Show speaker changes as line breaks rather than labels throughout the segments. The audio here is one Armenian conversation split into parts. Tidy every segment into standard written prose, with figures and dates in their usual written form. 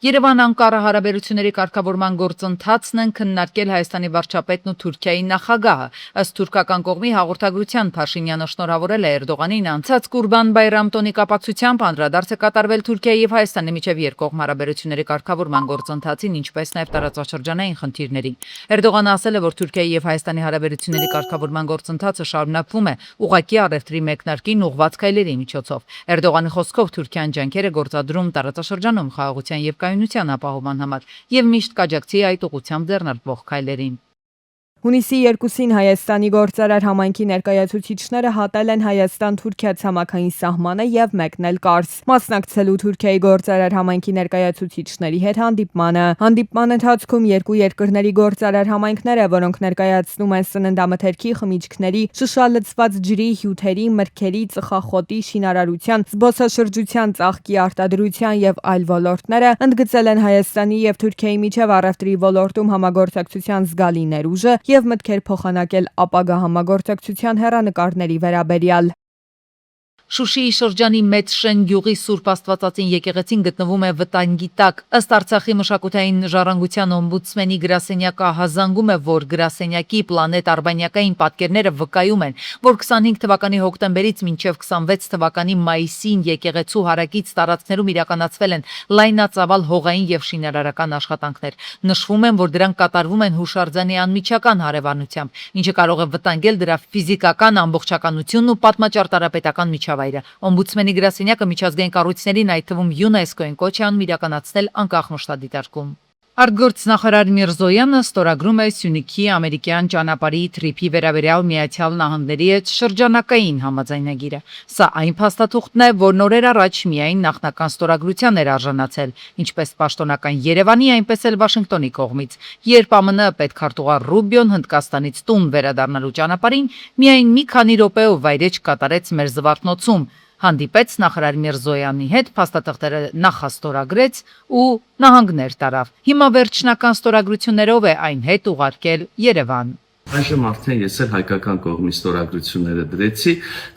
Երևան-Անկարա հարաբերությունների կարգավորման գործընթացն են քննարկել Հայաստանի վարչապետն ու Թուրքիայի նախագահը։ Ըստ թուրքական կողմի հաղորդագրության Փաշինյանը շնորհավորել է Էրդողանին անցած Կուրբան Բայրամ տոնի կապակցությամբ անդրադարձ է կատարվել Թուրքիայի եւ Հայաստանի միջև երկկողմ հարաբերությունների կարգավորման գործընթացին, ինչպես նաեւ տարածաշրջանային խնդիրներին։ Էրդողանը ասել է, որ Թուրքիայի եւ Հայաստանի հարաբերությունների կարգավորման գործընթացը շարունակվում է ուղղակի առևտրի մեկնարկին ուղղված քայլերի միջոցով։ Էրդողանի խոսքով Թուրքիան ջանքեր է գործադրում տարածաշրջանում խաղաղության եւ կայունության ապահովման համար եւ միշտ կաջակցի այդ ուղղությամբ ձեռնարկվող քայլերին։
Հունիսի 2-ին Հայաստանի գործարար համայնքի ներկայացուցիչները հատել են Հայաստան-Թուրքիա ցամաքային սահմանը եւ մեկնել Կարս, մասնակցելու Թուրքիայի գործարար համայնքի ներկայացուցիչների հետ հանդիպմանը։ Հանդիպման ընթացքում երկու երկրների գործարար համայնքները, որոնք ներկայացնում են սննդամթերքի, խմիչքների, շշալցված ջրի, հյութերի, մրգերի, ծխախոտի, շինարարության, զբոսաշրջության, ծաղկի արտադրության եւ այլ ոլորտները, ընդգծել են Հայաստանի եւ Թուրքիայի միջև առևտրի ոլորտում համագործակցության զգալի ներուժը եւ մտքեր փոխանակել ապագա համագործակցության հեռանկարների վերաբերյալ։
Շուշիի շրջանի Մեծ Շեն գյուղի Սուրբ Աստվածածին եկեղեցին գտնվում է վտանգի տակ։ Ըստ Արցախի մշակութային ժառանգության օմբուդսմենի գրասենյակը հազանգում է, որ գրասենյակի Պլանետ արբանյակային պատկերները վկայում են, որ 25 թվականի հոկտեմբերից մինչև 26 թվականի մայիսին եկեղեցու հարակից տարածքներում իրականացվել են լայնածավալ հողային եւ շինարարական աշխատանքներ։ Նշվում է, որ դրանք կատարվում են հուշարձանի անմիջական հարևանությամբ, ինչը կարող է վտանգել դրա ֆիզիկական ամբողջականությունն ու պատմաճարտարապետական միջավայրը։ Օմբուդսմենի գրասենյակը միջազգային կառույցներին, այդ թվում ՅՈՒՆԵՍԿՕ-ին կոչ է անում իրականացնել անկախ մշտադիտարկում։ Արտգործնախարար Միրզոյանը ստորագրում է Սյունիքի ամերիկյան ճանապարհի թրիփի վերաբերյալ Միացյալ Նահանգների հետ շրջանակային համաձայնագիրը։ Սա այն փաստաթուղթն է, որն օրեր առաջ միայն նախնական ստորագրության էր արժանացել, ինչպես պաշտոնական Երևանի, այնպես էլ Վաշինգտոնի կողմից, երբ ԱՄՆ պետքարտուղար Ռուբիոն Հնդկաստանից տուն վերադառնալու ճանապարհին միայն մի քանի րոպեով վայրեջք կատարեց մեր զվարթնոցում, հանդիպեց նախարար Միրզոյանի հետ, փաստաթղթերը նախաստորագրեց ու նահանգներ տարավ։ Հիմա վերջնական ստորագրություններով է այն հետ ուղարկել Երևան։
Այժմ արդեն ես էլ հայկական կողմի ստորագրությունները դրեցի,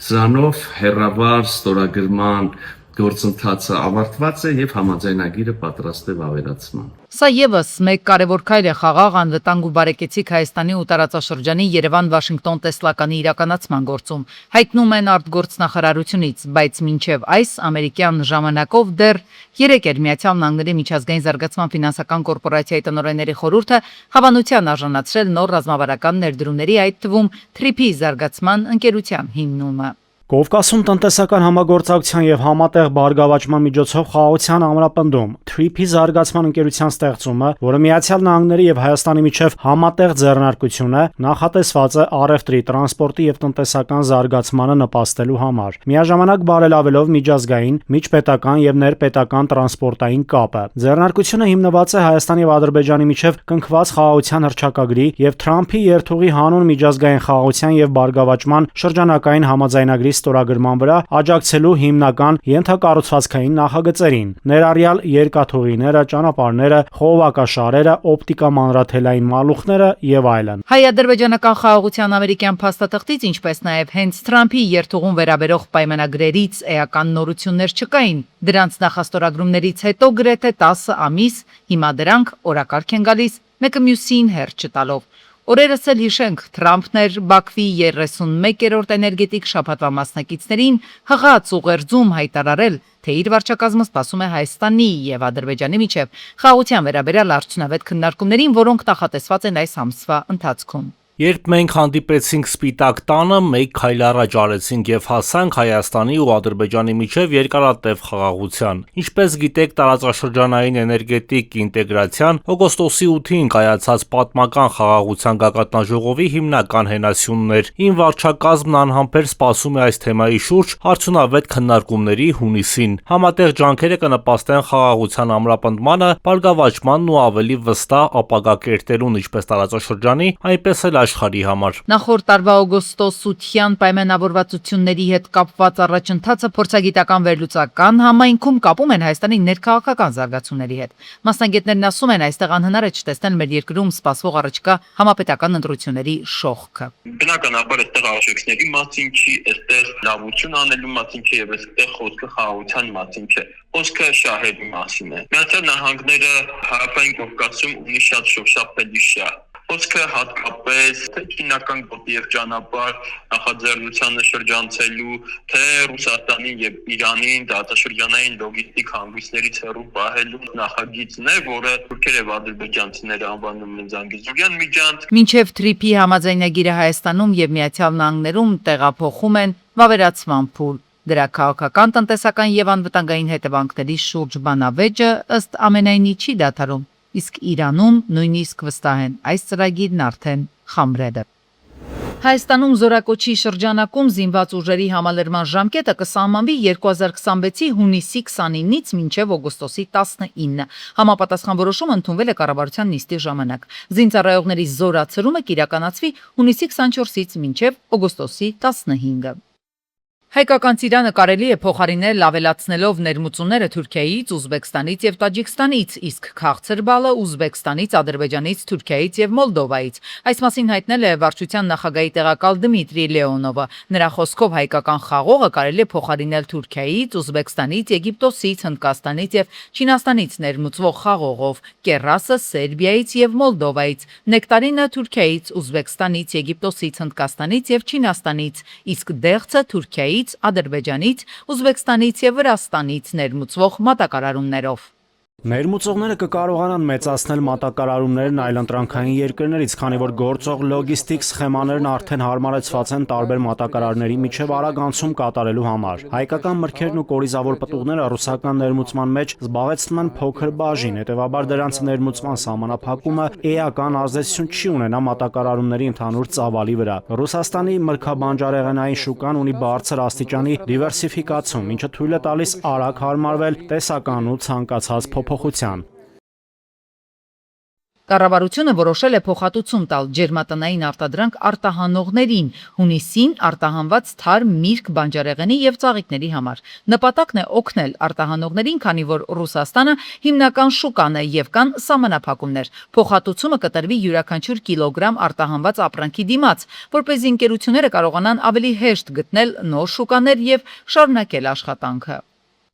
սրանով հերավար ստորագրման գործընթացը ավարտված է եւ համաձայնագիրը պատրաստ է վավերացման։
Սա եւս մեկ կարևոր քայլ է խաղաղ, անվտանգ ու բարեկեցիկ Հայաստանի ու տարածաշրջանի Երևան-Վաշինգտոն տեսլականի իրականացման գործում, հայտնում են արտգործնախարարությունից, բայց մինչև այս ամերիկյան ժամանակով դեռ 3 էր Միացյալ Նահանգների միջազգային զարգացման ֆինանսական կորպորացիայի տնօրենների խորհուրդը հավանության արժանացրել նոր ռազմավարական ներդրումների, այդ թվում TRIP-ի զարգացման ընկերության հիմնումը։
Կովկասում տնտեսական համագործակցության եւ համատեղ բարգավաճման միջոցով խաղաղության ամրապնդում TRIP-ի զարգացման ընկերության ստեղծումը, որը Միացյալ Նահանգների եւ Հայաստանի միջև համատեղ ձեռնարկություն է, նախատեսված է առևտրի, տրանսպորտի եւ տնտեսական զարգացմանը նպաստելու համար, միաժամանակ բարելավելով միջազգային, միջպետական եւ ներպետական տրանսպորտային կապը։ Ձեռնարկությունը հիմնված է Հայաստանի եւ Ադրբեջանի միջև կնքված խաղաղության հռչակագրի եւ Թրամփի երթուղի հանուն միջազգային խաղաղության եւ բարգավաճման շրջանակային համաձայնագրի ստորագրման վրա աջակցելու հիմնական ենթակառուցվածքային նախագծերին, ներառյալ երկաթուղիները, ճանապարհները, խողովակաշարերը, օպտիկա մանրաթելային մալուխները եւ այլն։
Հայ-ադրբեջանական խաղաղության ամերիկյան փաստաթղթից, ինչպես նաեւ հենց Թրամփի երթուղուն վերաբերող պայմանագրերից էական նորություններ չկային։ Դրանց նախաստորագրումներից հետո գրեթե 10 ամիս հիմա դրանք օրակարգ են գալիս, մեկը մյուսին հերթ չտալով։ Օրերս էլ հիշենք, Թրամփն էր Բաքվի 31-րդ էներգետիկ շաբաթվա մասնակիցներին հղած ուղերձում հայտարարել, թե իր վարչակազմը սպասում է Հայաստանի եւ Ադրբեջանի միջև խաղաղության վերաբերյալ արդյունավետ քննարկումներին, որոնք նախատեսված են այս ամսվա ընթացքում։
Երբ մենք հանդիպեցինք Սպիտակ տանը, մեկ քայլ առաջ արեցինք եւ հասանք Հայաստանի ու Ադրբեջանի միջև երկարատև խաղաղության։ Ինչպես գիտեք, տարածաշրջանային էներգետիկ ինտեգրացիան օգոստոսի 8-ին կայացած պատմական խաղաղության գագաթնաժողովի հիմնական հենասյունն էր։ Ին վարչակազմն անհամբեր սպասում է այս թեմայի շուրջ արդյունավետ քննարկումների հունիսին։ Համատեղ ջանքերը կնպաստեն խաղաղության ամրապնդմանը, բարգավաճմանն ու ավելի վստահ ապագա կերտելուն ինչպես տարածաշրջանի, այնպես էլ աշխարհի համար։
Նախորդ տարվա օգոստոսության պայմանավորվածությունների հետ կապված առաջընթացը փորձագիտական վերլուծական համայնքում կապում են Հայաստանի ներքաղաքական զարգացումների հետ։ Մասնագետներն ասում են, այստեղ անհնար է չտեսնել մեր երկրում սպասվող առաջիկա համապետական ընտրությունների շողքը։
Բնականաբար այստեղ արժեքների մասին չի, այստեղ լավություն անելու մասին չի եւ այստեղ խոսքը խաղաղության մասին չէ։ Խոսքը շահերի մասին է։ Միացյալ Նահանգները Հարավային Կովկասում ունի շատ շոշափելի շահ։ Խոսքը հատկապես թե քիմիական գոտի եւ ճանապարհ նախաձեռնությանը շրջանցելու, թե Ռուսաստանին եւ Իրանին դատաշրջանային լոգիստիկ հանգույցներից հեռու պահելու նախագիծն է, որը թուրքեր եւ ադրբեջանցիները անվանում են Զանգեզուրյան միջանց։
Մինչև Թրիփի համաձայնագիրը Հայաստանում եւ Միացյալ Նահանգներում տեղափոխում են վավերացման փուլ։ Դրա քաղաքական, տնտեսական եւ անվտանգային հետևանքների շուրջ բանավեճը ըստ ամենայնի չի դադարում, իսկ Իրանում նույնիսկ վստահ են այս ծրագիրն արդեն խամրել է։ Հայաստանում զորակոչի շրջանակում զինված ուժերի համալրման ժամկետը կսահմանվի 2026-ի հունիսի 29-ից մինչև օգոստոսի 19։ Համապատասխան որոշումը ընդունվել է կառավարության նիստի ժամանակ։ Զինծառայողների զորացրումը կիրականացվի հունիսի 24-ից մինչև օգոստոսի 15։ Հայկական ծիրանը կարելի է փոխարինել ավելացնելով ներմուծումները Թուրքիայից, Ուզբեկստանից եւ Տաջիկստանից, իսկ քաղցր բալը Ուզբեկստանից, Ադրբեջանից, Թուրքիայից եւ Մոլդովայից։ Այս մասին հայտնել է վարչության նախագահի տեղակալ Դմիտրի Լեոնովը։ Նրա խոսքով հայկական խաղողը կարելի է փոխարինել Թուրքիայից, Ուզբեկստանից, Եգիպտոսից, Հնդկաստանից եւ Չինաստանից ներմուծվող խաղողով, կեռասը Սերբիայից եւ Մոլդովայից, նեկտարինը Թուրքիայից, Ուզբեկստանից, Եգիպտոսից, Հնդկաստանից եւ Չինաստանից, իսկ դեղցը Թուրքիայից, Ադրբեջանից, Ուզբեկստանից եւ Վրաստանից ներմուծվող մատակարարումներով։
Ներմուծողները կկարողանան մեծացնել մատակարարումներն այլընտրանքային երկրներից, քանի որ գործող լոգիստիկ սխեմաներն արդեն հարմարեցված են տարբեր մատակարարների միջև արագ անցում կատարելու համար։ Հայկական մրգերն ու կորիզավոր պտուղները ռուսական ներմուծման մեջ զբաղեցնում են փոքր բաժին, հետևաբար դրանց ներմուծման սահմանափակումը էական ազդեցություն չի ունենա մատակարարումների ընդհանուր ծավալի վրա։ Ռուսաստանի մրգաբանջարեղենային շուկան ունի բարձր աստիճանի դիվերսիֆիկացում, ինչը թույլ է տալիս արագ հարմարվել տեսական ու ցանկացած փոփոխության։
Կառավարությունը որոշել է փոխհատուցում տալ ջերմատնային արտադրանք արտահանողներին հունիսին արտահանված թարմ միրգ բանջարեղենի եւ ծաղիկների համար։ Նպատակն է օգնել արտահանողներին, քանի որ Ռուսաստանը հիմնական շուկան է եւ կան սահմանափակումներ։ Փոխհատուցումը կտրվի յուրաքանչյուր կիլոգրամ արտահանված ապրանքի դիմաց, որպեսզի ընկերությունները կարողանան ավելի հեշտ գտնել նոր շուկաներ եւ շարունակել աշխատանքը։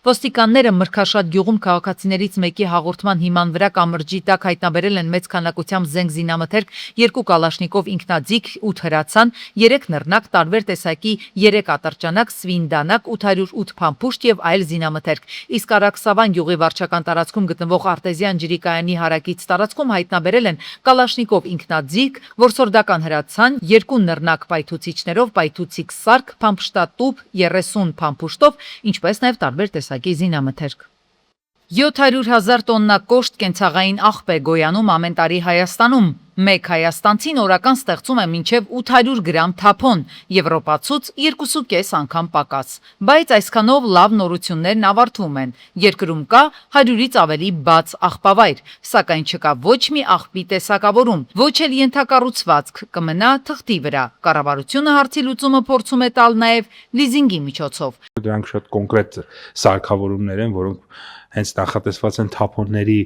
Ոստիկանները Մրգաշատ գյուղում քաղաքացիներից մեկի հաղորդման հիման վրա կամրջի տակ հայտնաբերել են մեծ քանակությամբ զենք զինամթերք, 2 կալաշնիկով ինքնաձիգ, 8 հրացան, 3 նռնակ, տարբեր տեսակի 3 ատրճանակ, սվինդանակ, 808 փամփուշտ եւ այլ զինամթերք։ Իսկ Արաքսավան գյուղի վարչական տարածքում գտնվող արտեզյան ջրի կայանի հարակից տարածքում հայտնաբերել են կալաշնիկով ինքնաձիգ, որսորդական հրացան, 2 նռնակ պայթուցիչներով, պայթուցիկ սարք, փամփշտատուփ 30 փամփուշտով, ինչպես նաեւ տարբեր տեսակի զինամթերք։ 700,000 տոննա կոշտ կենցաղային աղբ է գոյանում ամեն տարի Հայաստանում։ Մեկ հայաստանցին օրական ստեղծում է մինչև 800 գրամ թափոն, եվրոպացուց 2.5 անգամ պակաս։ Բայց այսքանով լավ նորություններն ավարտվում են։ Երկրում կա 100-ից ավելի բաց աղբավայր, սակայն չկա ոչ մի աղբի տեսակավորում, ոչ էլ ենթակառուցվածք, կմնա թղթի վրա։ Կառավարությունը հարցի լուծումը փորձում է տալ նաև լիզինգի միջոցով։
Դրանք շատ կոնկրետ սարքավորումներ են, որոնք հենց նախատեսված են թափոնների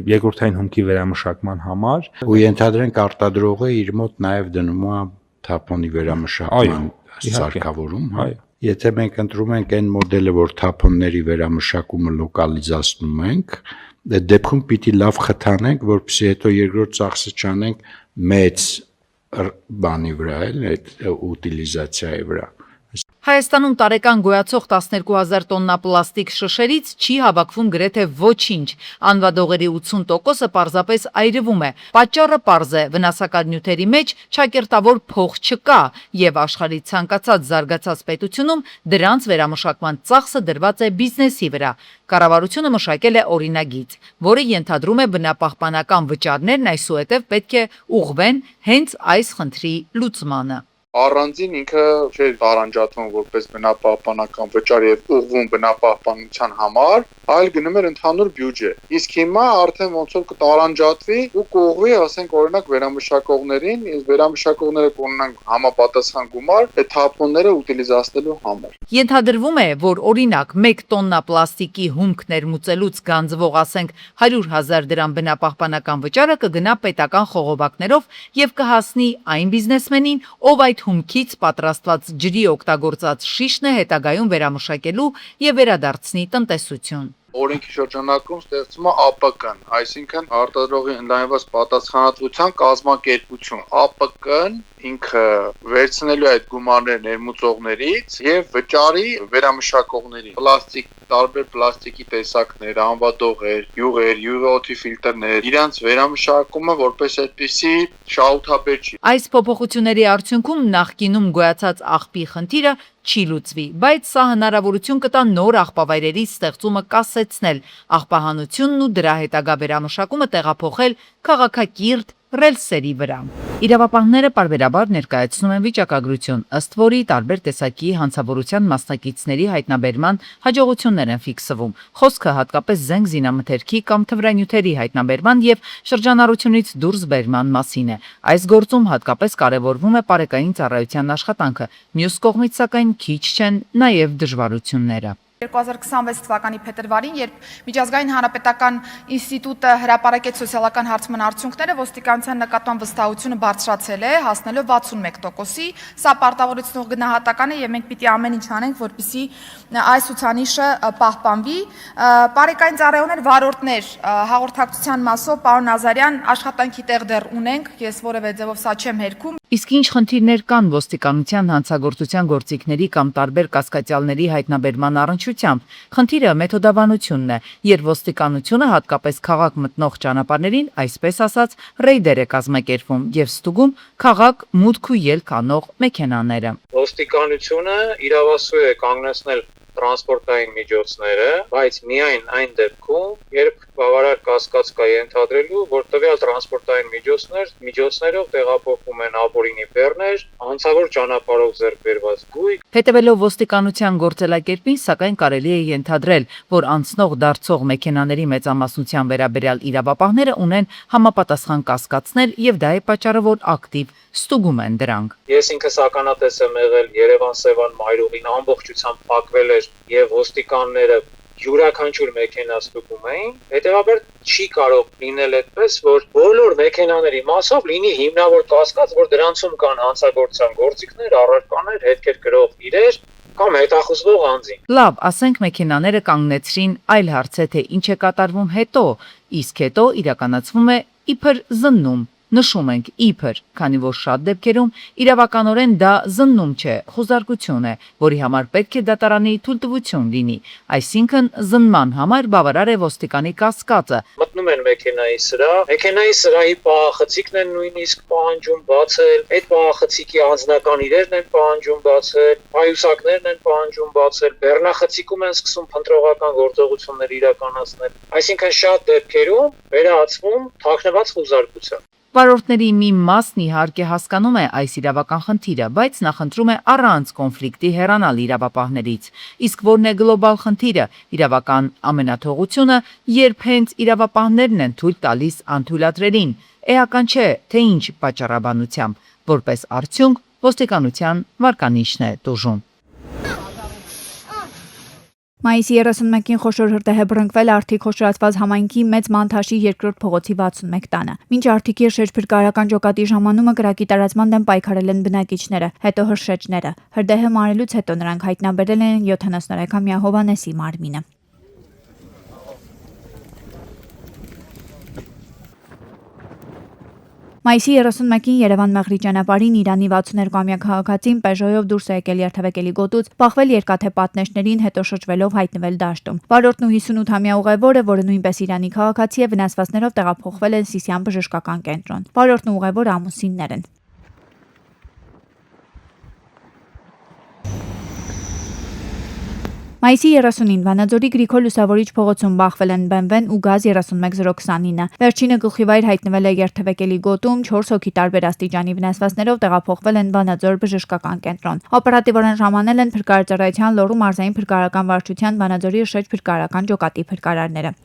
երկրորդային հումքի վերամշակման համար,
ու ենթադրենք արտադրողը իր մոտ նաև դնում է թափոնի վերամշակման սարքավորում, հա։ Եթե մենք ընտրում ենք այն մոդելը, որ թափոնների վերամշակումը լոկալիզացնում ենք, այդ դեպքում պիտի լավ խթանենք, որպեսզի հետո երկրորդ ծախսը չանենք մեծ բանի վրա, այդ ուտիլիզացիայի վրա։
Հայաստանում տարեկան գոյացող 12,000 տոննա պլաստիկ շշերից չի հավաքվում գրեթե ոչինչ։ Անվադողերի 80%-ը պարզապես այրվում է։ Պատճառը պարզ է, վնասակար նյութերի մեջ ճակերտավոր փող չկա, եւ աշխարհի ցանկացած զարգացած պետությունում դրանց վերամշակման ծախսը դրված է բիզնեսի վրա։ Կառավարությունը մշակել է օրինագիծ, որը ենթադրում է բնապահպանական վճարներն այսուհետև պետք է ուղղվեն հենց այս խնդրի լուծմանը։
առանձին ինքը չէր տարանջատվում որպես բնապահպանական վճար եւ ուղղվում բնապահպանության համար, այլ գնում էր ընդհանուր բյուջե։ Իսկ հիմա արդեն ոնց որ կտարանջատվի ու կողվի, ասենք օրինակ վերամշակողներին, իսկ վերամշակողները կունենան համապատասխան գումար այդ թափոնները ուտիլիզացնելու համար։
Ենթադրվում է, որ օրինակ 1 տոննա պլաստիկի հումք ներմուծելուց գանձվող ասենք 100,000 դրամ բնապահպանական վճարը կգնա պետական խողովակներով եւ կհասնի այն բիզնեսմենին, ով այդ հումքից պատրաստված ջրի օգտագործած շիշն է հետագայում վերամշակելու եւ վերադարձնի տնտեսություն։
Օրենքի շրջանակում ստեղծվում է ԱՊԿ-ն, այսինքն արտադրողի ընդլայնված պատասխանատվության կազմակերպություն։ ԱՊԿ-ն ինքը վերցնելու այդ գումարները ներմուծողներից եւ վճարի վերամշակողներին։ Տարբեր պլաստիկի տեսակներ, անվադողեր, յուղեր, յուղոթի ֆիլտրներ, իրանց վերամշակումը որպես այդպիսի շահութաբեր չի։
Այս փոփոխությունների արդյունքում նախկինում գոյացած աղբի խնդիրը չի լուծվի, բայց սա հնարավորություն կտա նոր աղբավայրերի ստեղծումը կասեցնել աղբահանությունն ու դրա հետագա վերամշակումը տեղափոխել քաղաքակիրթ ռելսերի վրա։ Իրավապահները պարբերաբար ներկայացնում են վիճակագրություն, ըստ որի տարբեր տեսակի հանցավորության մասնակիցների հայտնաբերման հաջողություններ են ֆիքսվում։ Խոսքը հատկապես զենք զինամթերքի կամ թմրանյութերի հայտնաբերման եւ շրջանառությունից դուրս բերման մասին է։ Այս գործում հատկապես կարևորվում է պարեկային ծառայության աշխատանքը, մյուս կողմից սակայն քիչ չեն նաեւ դժվարությունները։
2026 թվականի փետրվարին, երբ Միջազգային հանրապետական ինստիտուտը հրապարակեց սոցիալական հարցման արդյունքները, ոստիկանության նկատմամբ վստահությունը բարձրացել է, հասնելով 61%-ի։ Սա պարտավորեցնող գնահատական է եւ մենք պիտի ամեն ինչ անենք, որպեսզի այս ցուցանիշը պահպանվի։ Պարեկային ծառայողներ, վարորդներ, հաղորդակցության մասով պարոն Նազարյան, աշխատանքի տեղ դեռ ունենք, ես որևէ ձևով սա չեմ հերքում։
Իսկ ինչ խնդիրներ կան ոստիկանության հանցագործության գործիքների կամ տարբեր կասկածյալների հայտնաբերման առնչությամբ։ Խնդիրը մեթոդաբանությունն է, երբ ոստիկանությունը հատկապես քաղաք մտնող ճանապարհներին, այսպես ասած, ռեյդեր է կազմակերպվում եւ ստուգում քաղաք մուտք ու ելք անող մեքենաները։
Ոստիկանությունը իրավասու է կանգնեցնել տրանսպորտային միջոցները, բայց միայն այն դեպքում, երբ բավարար կասկած կա ենթադրելու, որ տվյալ տրանսպորտային միջոցներով տեղափոխվում են ապօրինի բեռներ, անցավոր ճանապարհով ձեռք բերված գույք։
Հետևելով ոստիկանության գործելակերպին, սակայն կարելի է ենթադրել, որ անցնող դարձող մեքենաների մեծամասնության վերաբերյալ իրավապահները ունեն համապատասխան կասկածներ եւ դա է պատճառը, որ ակտիվ ստուգում են դրանք։
Ես ինքս ականատես եմ եղել Երևան-Սևան մայրուղին ամբողջությամբ փակվել էր եւ ոստիկանները յուրաքանչյուր մեքենա ստուգում էին, հետեւաբար չի կարող լինել այդպես, որ բոլոր մեքենաների մասով լինի հիմնավոր կասկած, որ դրանցում կան հանցագործության գործիքներ, առարկաներ, հետքեր գրող իրեր կամ հետախուզվող անձին։
Լավ, ասենք մեքենաները կանգնեցրին, այլ հարց է, թե ինչ է կատարվում հետո, իսկ հետո իրականացվում է իբր զննում։ Նշում ենք իբր, քանի որ շատ դեպքերում իրավականորեն դա զննում չէ, խոզարկություն է, որի համար պետք է դատարանի թույլտվություն լինի, այսինքն զնման համար բավարար է ոստիկանի կասկածը։
Մտնում են մեքենայի սրահի պահախցիկն են նույնիսկ պահանջում բացել, այդ պահախցիկի անձնական իրերն են պահանջում բացել, պայուսակներն են պահանջում բացել, բեռնախցիկում են սկսում փնտրողական գործողություններ իրականացնել, այսինքն շատ դեպքերում վերահացվում թաքնված խոզարկության։
Վարորդների մի մասն իհարկե հասկանում է այս իրավական խնդիրը, բայց նախընտրում է առանց կոնֆլիկտի հեռանալ իրավապահներից։ Իսկ որն է գլոբալ խնդիրը, իրավական ամենաթողությունը, երբ հենց իրավապահներն են թույլ տալիս անթույլատրելին։ Էական չէ, թե ինչ պատճառաբանությամբ, որպես արդյունք ոստիկանության վարկանիշն է տուժում։
Մայիսի 31-ին խոշոր հրդեհ է բռնկվել Արթիկ խոշորացված համայնքի մեծ Մանթաշի 2-րդ փողոցի 61 տանը։ Մինչ Արթիկի շերջփրկարարական ջոկատի ժամանումը կրակի տարածման դեմ պայքարել են բնակիչները, հետո հրշեջները։ Հրդեհը մարելուց հետո նրանք հայտնաբերել են 70-ամյա Հովանեսի մարմինը։ Մայիսի 31-ին Երևան-Մեղրի ճանապարհին Իրանի 62-ամյա քաղաքացին Պեժոյով դուրս է եկել երթևեկելի գոտուց, բախվել երկաթե պատնեշներին, հետո շրջվելով հայտնվել դաշտում։ Վարորդն ու 58-ամյա ուղևորը, որը նույնպես Իրանի քաղաքացի է, վնասվածքներով տեղափոխվել են Սիսիան բժշկական կենտրոն։ Վարորդն ու ուղևորը ամուսիններ են։ Մայիսի 30-ին Վանաձորի Գրիգոր Լուսավորիչ փողոցում բախվել են BMW-ն ու ԳԱԶ 31029։ Վերջինը գլխիվայր հայտնվել է երթևեկելի գոտում, 4 հոգի տարբեր աստիճանի վնասվածքներով տեղափոխվել են Վանաձոր բժշկական կենտրոն։ Օպերատիվորեն ժամանել են փրկարարության Լոռու մարզային փրկարարական վարչության Վանաձորի շեջ փրկարարական ջոկատի փրկարարները։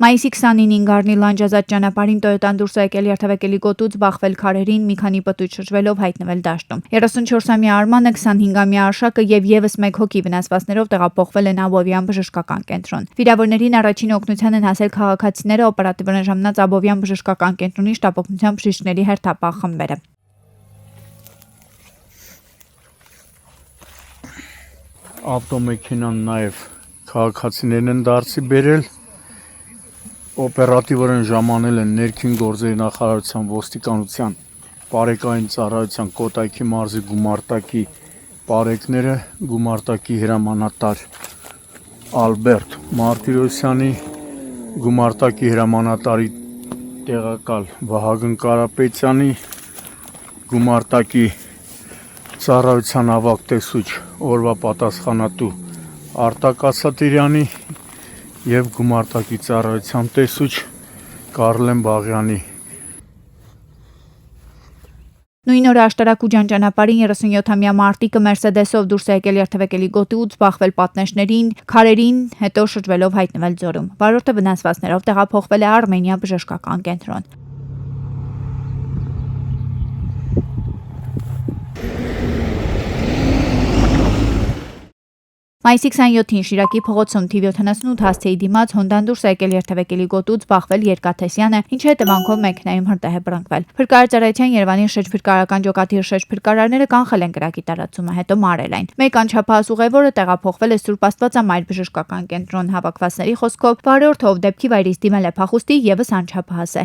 Մայիսի 29-ին Գառնի լանջազատ ճանապարհին Toyota-ն դուրս եկել երթևեկելի գոտուց բախվել քարերին, մի քանի պտույտ շրջվելով հայտնվել դաշտում։ 34-ամյա Արմանը, 25-ամյա Արշակը եւ եւս 1 հոգի վնասվածքներով տեղափոխվել են Աբովյան բժշկական կենտրոն։ Վիրավորներին առաջին օգնության են հասել քաղաքացիները, օպերատիվորեն ժամանած Աբովյան բժշկական կենտրոնի շտաբօգնության բժիշկների հերթապահ խմբերը։
Ավտոմեքենան նաեւ քաղաքացիներն են դարձի բերել։ Օպերատիվորեն ժամանել են ներքին գործերի նախարարության ոստիկանության բարեկային ծառայության Կոտայքի մարզի գումարտակի բարեկները, գումարտակի հրամանատար Ալբերտ Մարտիրոսյանի, գումարտակի հրամանատարի տեղակալ Վահագն Կարապետյանի, գումարտակի ծառայության ավագ տեսուչ օրվա պատասխանատու Արտակ Ասատիրյանի եւ գումարտակի ծառայության տեսուչ Կարլեն Բաղյանի։
Նույն օրը աշտարակուջան ճանապարհին 37-ամյա Մարտիկը Մերսեդեսով դուրս եկել երթևեկելի գոտուց, բախվել պատնեշներին, քարերին, հետո շրջվելով հայտնվել ձորում։ Վարորդը վնասվածքներով տեղափոխվել է Արմենիա բժշկական կենտրոն։ Մայիսի 27-ին Շիրակի փողոցում թիվ 78 հասցեի դիմաց Հոնդան դուրս եկել երթևեկելի գոտուց բախվել Երկաթեսյանը, ինչի հետևանքով մեքենայում հրդեհ է բռնկվել։ Փրկարարության Երևանի շեջփրկարարական ջոկատի շեջփրկարարները կանխել են կրակի տարածումը, հետո մարել այն։ Մեկ անչափահաս ուղևորը տեղափոխվել է Սուրբ Աստվածամայր բժշկական կենտրոն, հավաքվածների խոսքով վարորդը, ով դեպքի վայրից դիմել է փախուստի, եւս անչափահաս է։